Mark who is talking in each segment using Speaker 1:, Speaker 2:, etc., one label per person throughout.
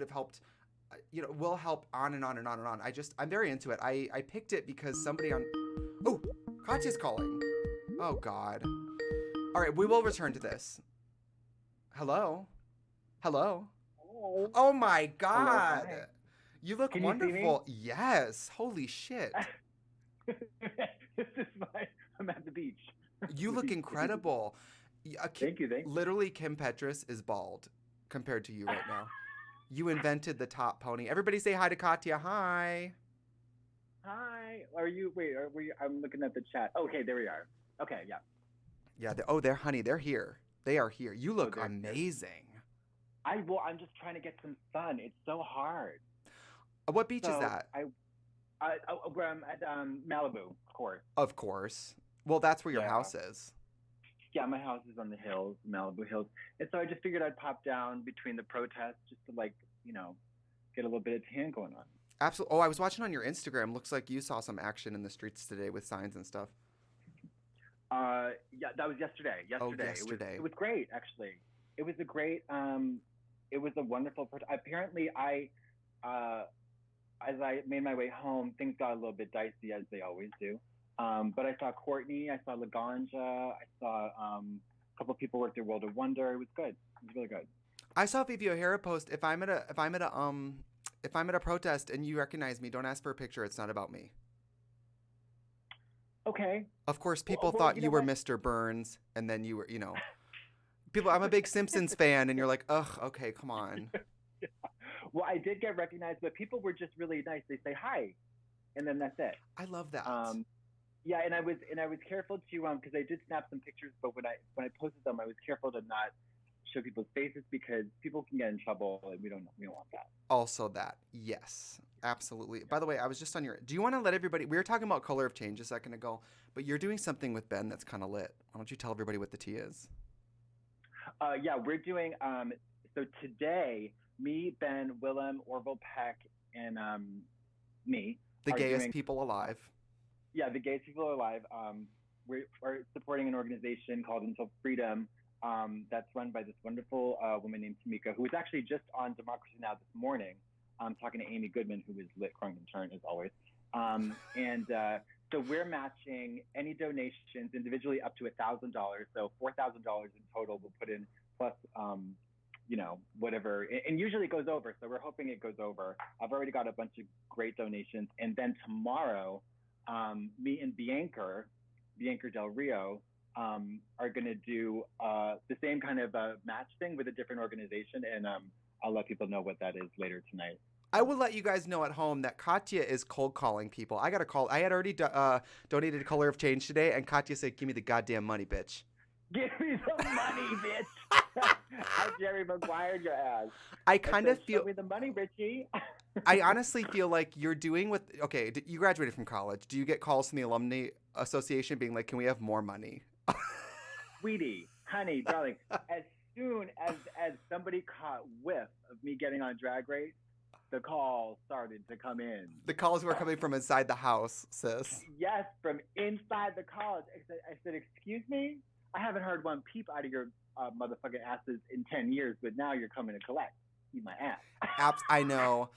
Speaker 1: could have helped, will help on and on and on and on. I'm very into it. I picked it because somebody on. Oh, Katya's calling. Oh, God. All right, we will return to this. Hello? Hello?
Speaker 2: Hello.
Speaker 1: Oh, my
Speaker 2: Hello. Hi.
Speaker 1: God. You look
Speaker 2: Can you see me?
Speaker 1: wonderful. Yes. Holy shit.
Speaker 2: This is my. I'm at the beach.
Speaker 1: You look incredible.
Speaker 2: Thank you. Thank you.
Speaker 1: Literally, Kim Petras is bald compared to you right now. You invented the top pony. Everybody say hi to Katya. Hi.
Speaker 2: Hi. Are you? Wait. Are we? I'm looking at the chat. Okay. There we are. Okay. Yeah.
Speaker 1: Yeah. They're honey. They're here. They are here. You
Speaker 2: Oh,
Speaker 1: look
Speaker 2: they're here.
Speaker 1: amazing.
Speaker 2: I'm just trying to get some sun. It's so hard.
Speaker 1: What beach is
Speaker 2: So
Speaker 1: that?
Speaker 2: where I'm at Malibu, of course.
Speaker 1: Of course. Well, that's where your
Speaker 2: Yeah.
Speaker 1: house is.
Speaker 2: Yeah. My house is on the hills, Malibu Hills, and so I just figured I'd pop down between the protests just to get a little bit of tan going on.
Speaker 1: Absolutely. Oh, I was watching on your Instagram. Looks like you saw some action in the streets today with signs and stuff.
Speaker 2: Yeah, that was yesterday.
Speaker 1: Oh,
Speaker 2: Yesterday, it
Speaker 1: yesterday.
Speaker 2: was great actually. It was a great. It was a wonderful. Apparently, uh, as I made my way home, things got a little bit dicey as they always do. But I saw Courtney, I saw Laganja, I saw a couple of people worked at World of Wonder. It was good. It was really good.
Speaker 1: I saw Vivi O'Hara post. If I'm at a protest and you recognize me, don't ask for a picture. It's not about me.
Speaker 2: Okay.
Speaker 1: Of course, people
Speaker 2: Well,
Speaker 1: thought
Speaker 2: you
Speaker 1: you
Speaker 2: know
Speaker 1: were
Speaker 2: what?
Speaker 1: Mr. Burns, and then you were, people. I'm a big Simpsons fan, and you're like, ugh, okay, come on.
Speaker 2: Well, I did get recognized, but people were just really nice. They say hi, and then that's it.
Speaker 1: I love that.
Speaker 2: Um, yeah, and I was careful to because I did snap some pictures, but when I posted them, I was careful to not show people's faces because people can get in trouble, and we don't want that.
Speaker 1: Also, that yes, absolutely. By the way, I was just on your. Do you want to let everybody? We were talking about color of change a second ago, but you're doing something with Ben that's kind of lit. Why don't you tell everybody what the tea is?
Speaker 2: Yeah, we're doing. So today, me, Ben, Willem, Orville Peck, and me
Speaker 1: The
Speaker 2: are
Speaker 1: gayest
Speaker 2: doing.
Speaker 1: people alive.
Speaker 2: Yeah, the Gay People Are Alive. We're supporting an organization called Until Freedom. That's run by this wonderful woman named Tamika, who was actually just on Democracy Now! This morning, talking to Amy Goodman, who was lit, crunk, and turn as always. And so we're matching any donations individually up to $1,000. So $4,000 in total we'll put in plus, whatever. And usually it goes over. So we're hoping it goes over. I've already got a bunch of great donations. And then tomorrow, me and Bianca Del Rio, are going to do the same kind of match thing with a different organization. And I'll let people know what that is later tonight.
Speaker 1: I will let you guys know at home that Katya is cold calling people. I got a call. I had already donated Color of Change today, and Katya said, "Give me the goddamn money, bitch."
Speaker 2: Give me the money, bitch. I Jerry Maguire your ass.
Speaker 1: I
Speaker 2: I
Speaker 1: kind
Speaker 2: said,
Speaker 1: of
Speaker 2: show
Speaker 1: feel.
Speaker 2: me the money, Richie.
Speaker 1: I honestly feel like you're doing what. Okay, you graduated from college. Do you get calls from the alumni association being like, "Can we have more money?"
Speaker 2: Sweetie, honey, darling. As soon as somebody caught whiff of me getting on Drag Race, the call started to come in.
Speaker 1: The calls were coming from inside the house, sis.
Speaker 2: Yes, from inside the college. I said, excuse me? I haven't heard one peep out of your motherfucking asses in 10 years, but now you're coming to collect. Eat my ass.
Speaker 1: Apps. I know.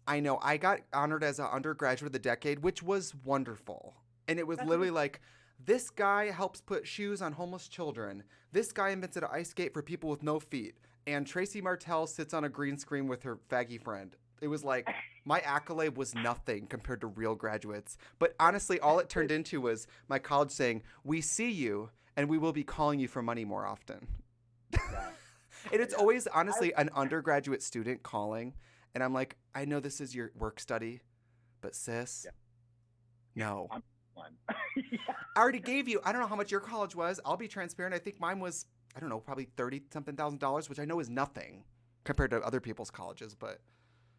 Speaker 1: I know. I got honored as an undergraduate of the decade, which was wonderful. And it was
Speaker 2: That's
Speaker 1: literally
Speaker 2: amazing.
Speaker 1: like, this guy helps put shoes on homeless children. This guy invented an ice skate for people with no feet. And Tracy Martell sits on a green screen with her faggy friend. It was like, my accolade was nothing compared to real graduates. But honestly, all it turned into was my college saying, "We see you, and we will be calling you for money more often."
Speaker 2: Yeah.
Speaker 1: And it's
Speaker 2: Yeah.
Speaker 1: always,
Speaker 2: I,
Speaker 1: honestly, an undergraduate student calling. And I'm like, I know this is your work study, but sis,
Speaker 2: yeah,
Speaker 1: no.
Speaker 2: I'm one. Yeah.
Speaker 1: I already gave you, I don't know how much your college was. I'll be transparent. I think mine was, I don't know, probably 30 something thousand dollars, which I know is nothing compared to other people's colleges, but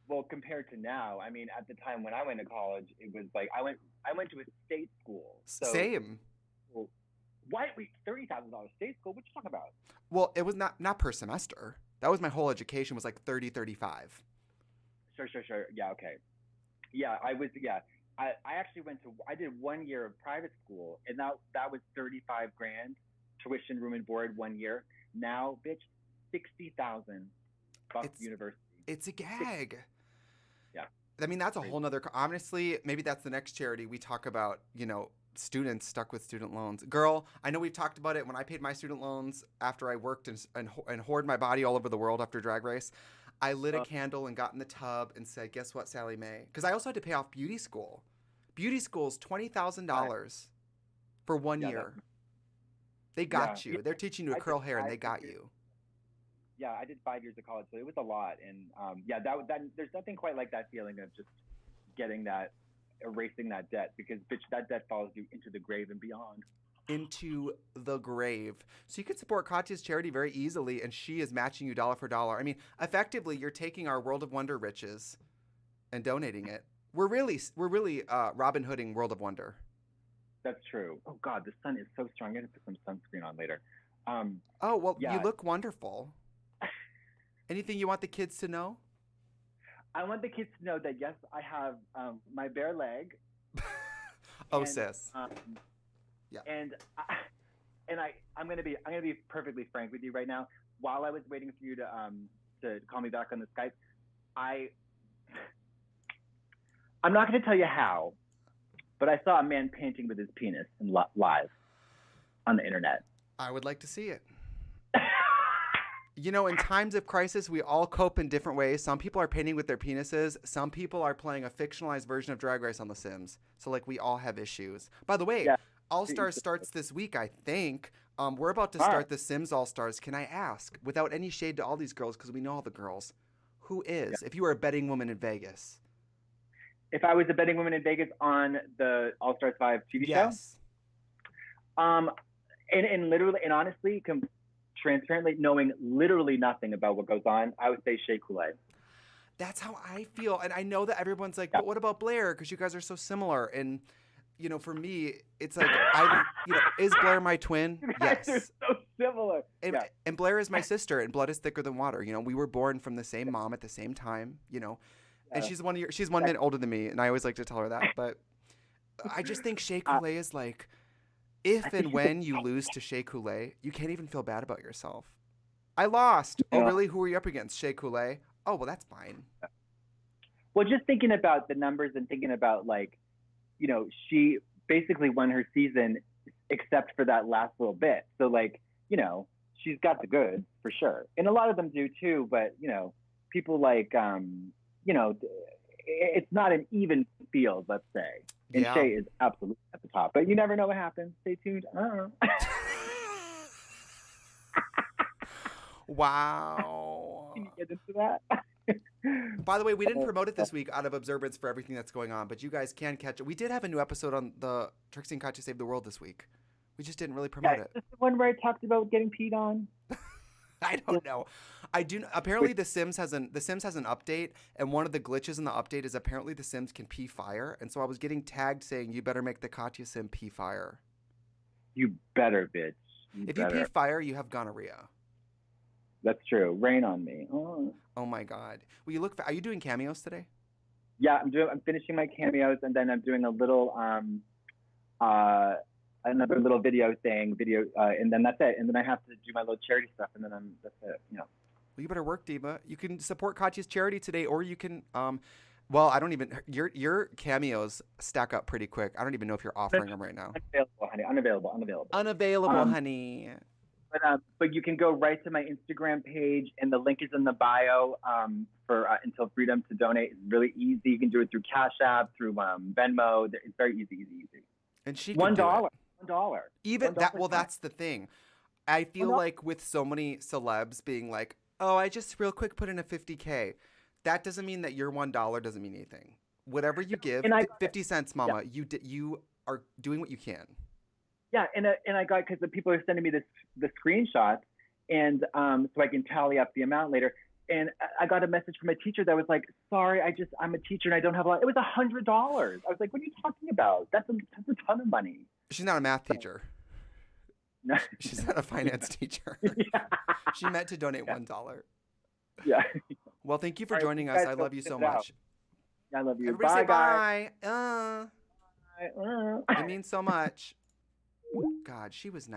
Speaker 2: Well, compared to now, I mean, at the time when I went to college, it was like I went to a state school. So,
Speaker 1: same.
Speaker 2: well, why we $30,000 state school? What you talking about?
Speaker 1: Well, it was not per semester. That was my whole education was like 30, 35.
Speaker 2: Sure. Yeah, okay. Yeah, I was. Yeah, I actually went to. I did 1 year of private school, and that was 35 grand, tuition, room and board 1 year. Now, bitch, $60,000
Speaker 1: It's
Speaker 2: university.
Speaker 1: It's a gag.
Speaker 2: Yeah.
Speaker 1: I mean, that's a whole nother. Honestly, maybe that's the next charity we talk about. Students stuck with student loans. Girl, I know we've talked about it. When I paid my student loans after I worked and hoarded my body all over the world after Drag Race, I lit a candle and got in the tub and said, "Guess what, Sally Mae?" Because I also had to pay off beauty school. Beauty school is $20,000 for 1 year. They got you. They're teaching you to curl hair, and they got you.
Speaker 2: Yeah, I did 5 years of college, so it was a lot. And there's nothing quite like that feeling of just erasing that debt, because bitch, that debt follows you into the grave and beyond.
Speaker 1: Into the grave. So you can support Katya's charity very easily, and she is matching you dollar for dollar. I mean, effectively, you're taking our World of Wonder riches and donating it. We're really Robin Hooding World of Wonder.
Speaker 2: That's true. Oh God, the sun is so strong. I'm gonna put some sunscreen on later.
Speaker 1: You look wonderful. Anything you want the kids to know?
Speaker 2: I want the kids to know that yes, I have my bare leg.
Speaker 1: Sis.
Speaker 2: Yeah. And I'm gonna be perfectly frank with you right now. While I was waiting for you to call me back on the Skype, I'm not gonna tell you how, but I saw a man painting with his penis live on the internet.
Speaker 1: I would like to see it. In times of crisis, we all cope in different ways. Some people are painting with their penises. Some people are playing a fictionalized version of Drag Race on The Sims. So, we all have issues. By the way, All Stars starts this week, I think. We're about to start The Sims All Stars. Can I ask, without any shade to all these girls, because we know all the girls, who is, if you were a betting woman in Vegas?
Speaker 2: If I was a betting woman in Vegas on the All Stars 5 TV show?
Speaker 1: Yes.
Speaker 2: And honestly, transparently, knowing literally nothing about what goes on, I would say Shea Coulee.
Speaker 1: That's how I feel. And I know that everyone's like, but what about Blair? Because you guys are so similar. And, for me, it's like, is Blair my twin?
Speaker 2: You guys are so similar.
Speaker 1: And Blair is my sister, and blood is thicker than water. We were born from the same mom at the same time, And she's 1 minute older than me, and I always like to tell her that. But I just think Shea Coulee is like, if and when you lose to Shea Coulee, you can't even feel bad about yourself. I lost. Oh, really? Who were you up against? Shea Coulee? Oh, well, that's fine.
Speaker 2: Well, just thinking about the numbers and thinking about, she basically won her season except for that last little bit. So, she's got the goods for sure. And a lot of them do too, but, people it's not an even field, let's say. And Shea is absolutely at the top. But you never know what happens. Stay tuned. I don't know.
Speaker 1: Wow.
Speaker 2: Can you get into that?
Speaker 1: By the way, we didn't promote it this week out of observance for everything that's going on, but you guys can catch it. We did have a new episode on the Trixie and Katya Save the World this week. We just didn't really promote it.
Speaker 2: Is this the one where I talked about getting peed on?
Speaker 1: I don't know. I do. Apparently, The Sims has an update, and one of the glitches in the update is apparently The Sims can pee fire, and so I was getting tagged saying, "You better make the Katya Sim pee fire."
Speaker 2: You better, bitch.
Speaker 1: If you pee fire, you have gonorrhea.
Speaker 2: That's true. Rain on me.
Speaker 1: Oh my God. Will you look? Are you doing cameos today?
Speaker 2: Yeah, I'm finishing my cameos, and then I'm doing a little another little video thing, and then that's it. And then I have to do my little charity stuff, and then that's it.
Speaker 1: Well, you better work, Diva. You can support Katya's charity today, or you can. Well, I don't even. Your cameos stack up pretty quick. I don't even know if you're offering them right now.
Speaker 2: Unavailable, honey. Unavailable,
Speaker 1: honey.
Speaker 2: But you can go right to my Instagram page, and the link is in the bio for Until Freedom to donate. It's really easy. You can do it through Cash App, through Venmo. It's very easy.
Speaker 1: And she can
Speaker 2: $1.
Speaker 1: Even $1 that. Well, that's the thing. I feel like with so many celebs being like, "Oh, I just real quick put in a $50K." That doesn't mean that your $1 doesn't mean anything. Whatever you give, 50 cents, Mama. Yeah. You are doing what you can.
Speaker 2: Yeah, and I got, because the people are sending me the screenshots, and so I can tally up the amount later. And I got a message from a teacher that was like, "Sorry, I'm a teacher and I don't have a lot." It was $100. I was like, "What are you talking about? That's a ton of money."
Speaker 1: She's not a math teacher. No, she's not a finance teacher. Yeah. She meant to donate $1.
Speaker 2: Yeah.
Speaker 1: Well, thank you for joining us. I love you so much.
Speaker 2: I love you.
Speaker 1: Everybody
Speaker 2: Bye,
Speaker 1: say bye. It means so much. God, she was nice.